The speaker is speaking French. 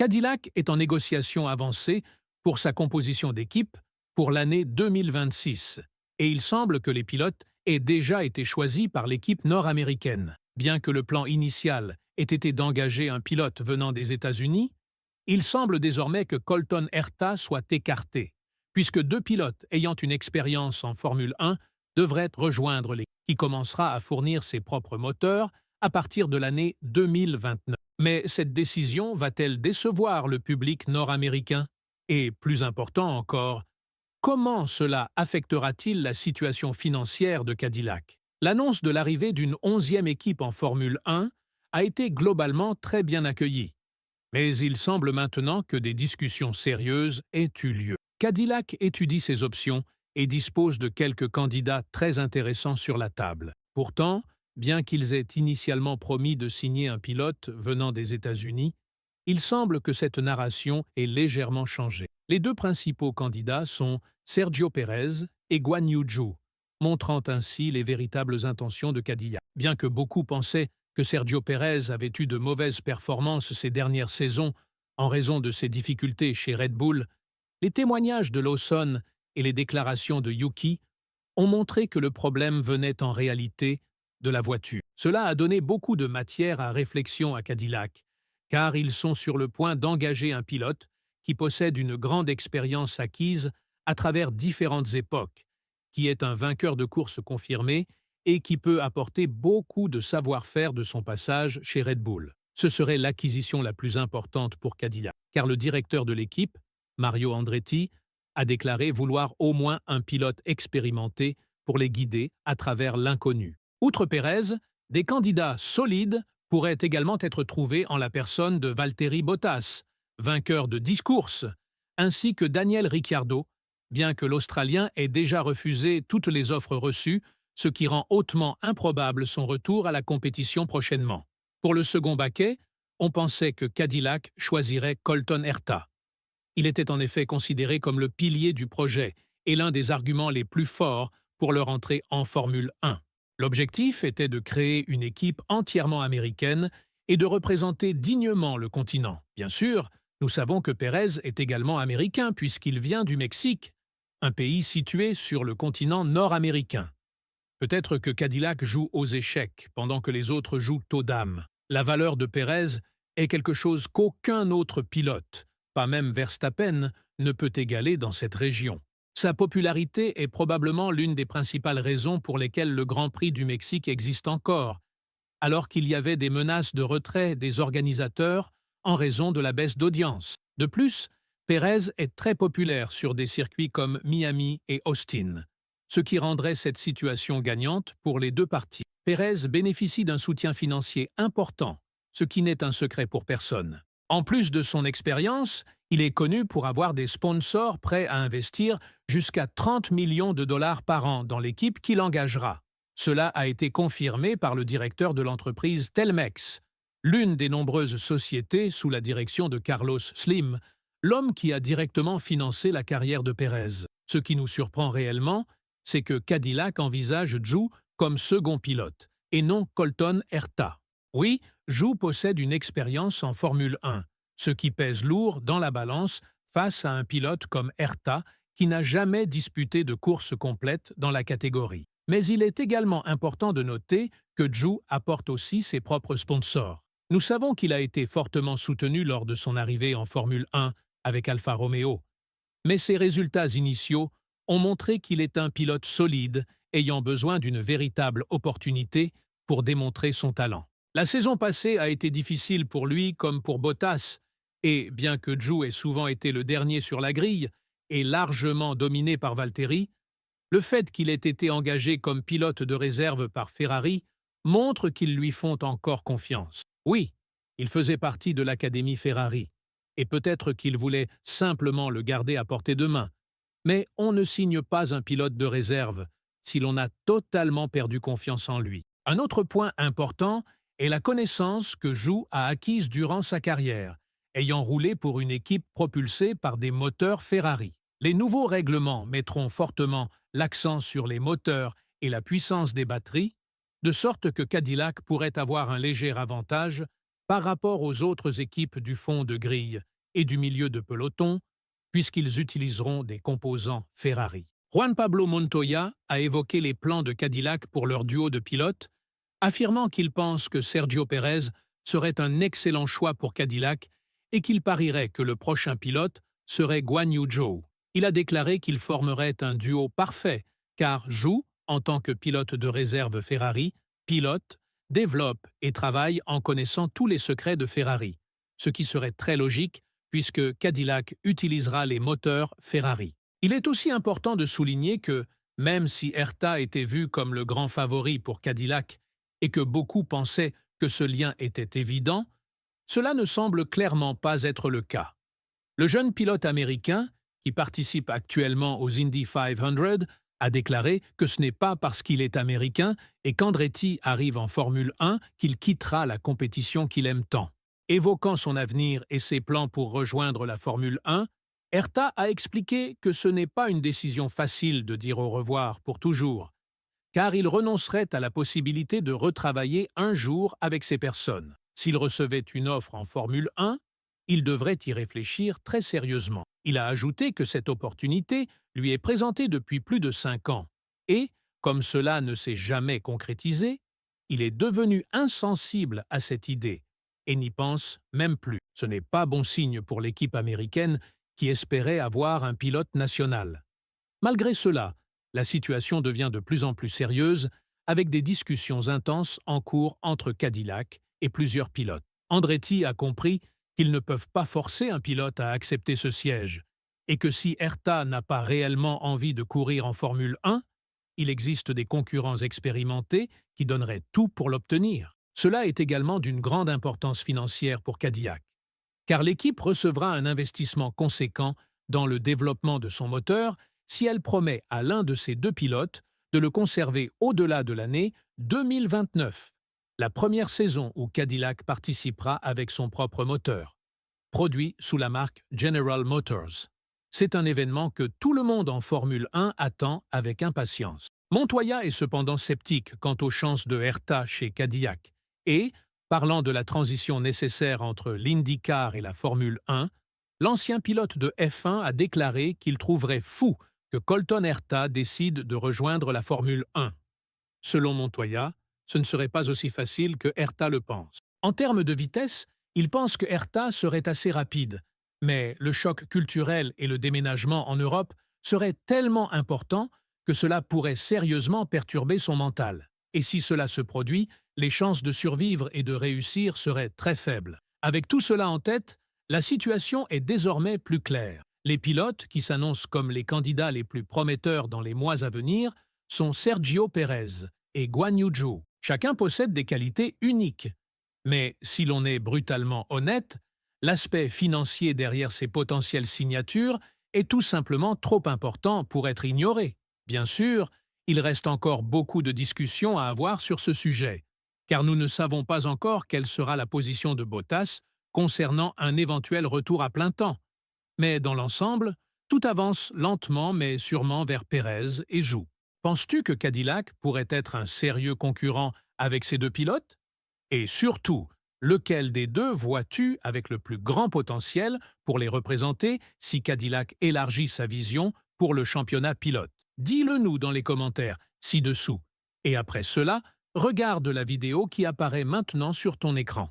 Cadillac est en négociation avancée pour sa composition d'équipe pour l'année 2026, et il semble que les pilotes aient déjà été choisis par l'équipe nord-américaine. Bien que le plan initial ait été d'engager un pilote venant des États-Unis, il semble désormais que Colton Herta soit écarté, puisque deux pilotes ayant une expérience en Formule 1 devraient rejoindre l'équipe qui commencera à fournir ses propres moteurs à partir de l'année 2029. Mais cette décision va-t-elle décevoir le public nord-américain? Et plus important encore, comment cela affectera-t-il la situation financière de Cadillac? L'annonce de l'arrivée d'une 11e équipe en Formule 1 a été globalement très bien accueillie. Mais il semble maintenant que des discussions sérieuses aient eu lieu. Cadillac étudie ses options et dispose de quelques candidats très intéressants sur la table. Pourtant, bien qu'ils aient initialement promis de signer un pilote venant des États-Unis, il semble que cette narration ait légèrement changé. Les deux principaux candidats sont Sergio Pérez et Guan Yu Zhu, montrant ainsi les véritables intentions de Cadillac. Bien que beaucoup pensaient que Sergio Pérez avait eu de mauvaises performances ces dernières saisons en raison de ses difficultés chez Red Bull, les témoignages de Lawson et les déclarations de Yuki ont montré que le problème venait en réalité de la voiture. Cela a donné beaucoup de matière à réflexion à Cadillac, car ils sont sur le point d'engager un pilote qui possède une grande expérience acquise à travers différentes époques, qui est un vainqueur de course confirmé et qui peut apporter beaucoup de savoir-faire de son passage chez Red Bull. Ce serait l'acquisition la plus importante pour Cadillac, car le directeur de l'équipe, Mario Andretti, a déclaré vouloir au moins un pilote expérimenté pour les guider à travers l'inconnu. Outre Pérez, des candidats solides pourraient également être trouvés en la personne de Valtteri Bottas, vainqueur de 10 courses, ainsi que Daniel Ricciardo, bien que l'Australien ait déjà refusé toutes les offres reçues, ce qui rend hautement improbable son retour à la compétition prochainement. Pour le second baquet, on pensait que Cadillac choisirait Colton Herta. Il était en effet considéré comme le pilier du projet et l'un des arguments les plus forts pour leur entrée en Formule 1. L'objectif était de créer une équipe entièrement américaine et de représenter dignement le continent. Bien sûr, nous savons que Pérez est également américain puisqu'il vient du Mexique, un pays situé sur le continent nord-américain. Peut-être que Cadillac joue aux échecs pendant que les autres jouent aux dames. La valeur de Pérez est quelque chose qu'aucun autre pilote, pas même Verstappen, ne peut égaler dans cette région. Sa popularité est probablement l'une des principales raisons pour lesquelles le Grand Prix du Mexique existe encore, alors qu'il y avait des menaces de retrait des organisateurs en raison de la baisse d'audience. De plus, Pérez est très populaire sur des circuits comme Miami et Austin, ce qui rendrait cette situation gagnante pour les deux parties. Pérez bénéficie d'un soutien financier important, ce qui n'est un secret pour personne. En plus de son expérience, il est connu pour avoir des sponsors prêts à investir jusqu'à 30 millions de dollars par an dans l'équipe qu'il engagera. Cela a été confirmé par le directeur de l'entreprise Telmex, l'une des nombreuses sociétés sous la direction de Carlos Slim, l'homme qui a directement financé la carrière de Pérez. Ce qui nous surprend réellement, c'est que Cadillac envisage Zhu comme second pilote, et non Colton Herta. Oui, Zhu possède une expérience en Formule 1, ce qui pèse lourd dans la balance face à un pilote comme Herta qui n'a jamais disputé de course complète dans la catégorie. Mais il est également important de noter que Zhu apporte aussi ses propres sponsors. Nous savons qu'il a été fortement soutenu lors de son arrivée en Formule 1 avec Alfa Romeo, mais ses résultats initiaux ont montré qu'il est un pilote solide ayant besoin d'une véritable opportunité pour démontrer son talent. La saison passée a été difficile pour lui comme pour Bottas, et bien que Zhu ait souvent été le dernier sur la grille et largement dominé par Valtteri, le fait qu'il ait été engagé comme pilote de réserve par Ferrari montre qu'ils lui font encore confiance. Oui, il faisait partie de l'académie Ferrari, et peut-être qu'il voulait simplement le garder à portée de main, mais on ne signe pas un pilote de réserve si l'on a totalement perdu confiance en lui. Un autre point important est la connaissance que Zhu a acquise durant sa carrière, ayant roulé pour une équipe propulsée par des moteurs Ferrari. Les nouveaux règlements mettront fortement l'accent sur les moteurs et la puissance des batteries, de sorte que Cadillac pourrait avoir un léger avantage par rapport aux autres équipes du fond de grille et du milieu de peloton, puisqu'ils utiliseront des composants Ferrari. Juan Pablo Montoya a évoqué les plans de Cadillac pour leur duo de pilotes, affirmant qu'il pense que Sergio Pérez serait un excellent choix pour Cadillac et qu'il parierait que le prochain pilote serait Guan Yu Zhou. Il a déclaré qu'il formerait un duo parfait, car Zhou, en tant que pilote de réserve Ferrari, pilote, développe et travaille en connaissant tous les secrets de Ferrari, ce qui serait très logique puisque Cadillac utilisera les moteurs Ferrari. Il est aussi important de souligner que, même si Herta était vu comme le grand favori pour Cadillac et que beaucoup pensaient que ce lien était évident, cela ne semble clairement pas être le cas. Le jeune pilote américain, qui participe actuellement aux Indy 500, a déclaré que ce n'est pas parce qu'il est américain et qu'Andretti arrive en Formule 1 qu'il quittera la compétition qu'il aime tant. Évoquant son avenir et ses plans pour rejoindre la Formule 1, Herta a expliqué que ce n'est pas une décision facile de dire au revoir pour toujours, car il renoncerait à la possibilité de retravailler un jour avec ces personnes. S'il recevait une offre en Formule 1, il devrait y réfléchir très sérieusement. Il a ajouté que cette opportunité lui est présentée depuis plus de 5 ans et, comme cela ne s'est jamais concrétisé, il est devenu insensible à cette idée et n'y pense même plus. Ce n'est pas bon signe pour l'équipe américaine qui espérait avoir un pilote national. Malgré cela, la situation devient de plus en plus sérieuse avec des discussions intenses en cours entre Cadillac et plusieurs pilotes. Andretti a compris qu'ils ne peuvent pas forcer un pilote à accepter ce siège, et que si Herta n'a pas réellement envie de courir en Formule 1, il existe des concurrents expérimentés qui donneraient tout pour l'obtenir. Cela est également d'une grande importance financière pour Cadillac, car l'équipe recevra un investissement conséquent dans le développement de son moteur si elle promet à l'un de ses deux pilotes de le conserver au-delà de l'année 2029. La première saison où Cadillac participera avec son propre moteur, produit sous la marque General Motors. C'est un événement que tout le monde en Formule 1 attend avec impatience. Montoya est cependant sceptique quant aux chances de Herta chez Cadillac et, parlant de la transition nécessaire entre l'IndyCar et la Formule 1, l'ancien pilote de F1 a déclaré qu'il trouverait fou que Colton Herta décide de rejoindre la Formule 1. Selon Montoya, ce ne serait pas aussi facile que Herta le pense. En termes de vitesse, il pense que Herta serait assez rapide, mais le choc culturel et le déménagement en Europe seraient tellement importants que cela pourrait sérieusement perturber son mental. Et si cela se produit, les chances de survivre et de réussir seraient très faibles. Avec tout cela en tête, la situation est désormais plus claire. Les pilotes, qui s'annoncent comme les candidats les plus prometteurs dans les mois à venir, sont Sergio Pérez et Guan Yu Zhou. Chacun possède des qualités uniques. Mais si l'on est brutalement honnête, l'aspect financier derrière ces potentielles signatures est tout simplement trop important pour être ignoré. Bien sûr, il reste encore beaucoup de discussions à avoir sur ce sujet, car nous ne savons pas encore quelle sera la position de Bottas concernant un éventuel retour à plein temps. Mais dans l'ensemble, tout avance lentement mais sûrement vers Pérez et Zhou. Penses-tu que Cadillac pourrait être un sérieux concurrent avec ces deux pilotes? Et surtout, lequel des deux vois-tu avec le plus grand potentiel pour les représenter si Cadillac élargit sa vision pour le championnat pilote? Dis-le nous dans les commentaires ci-dessous. Et après cela, regarde la vidéo qui apparaît maintenant sur ton écran.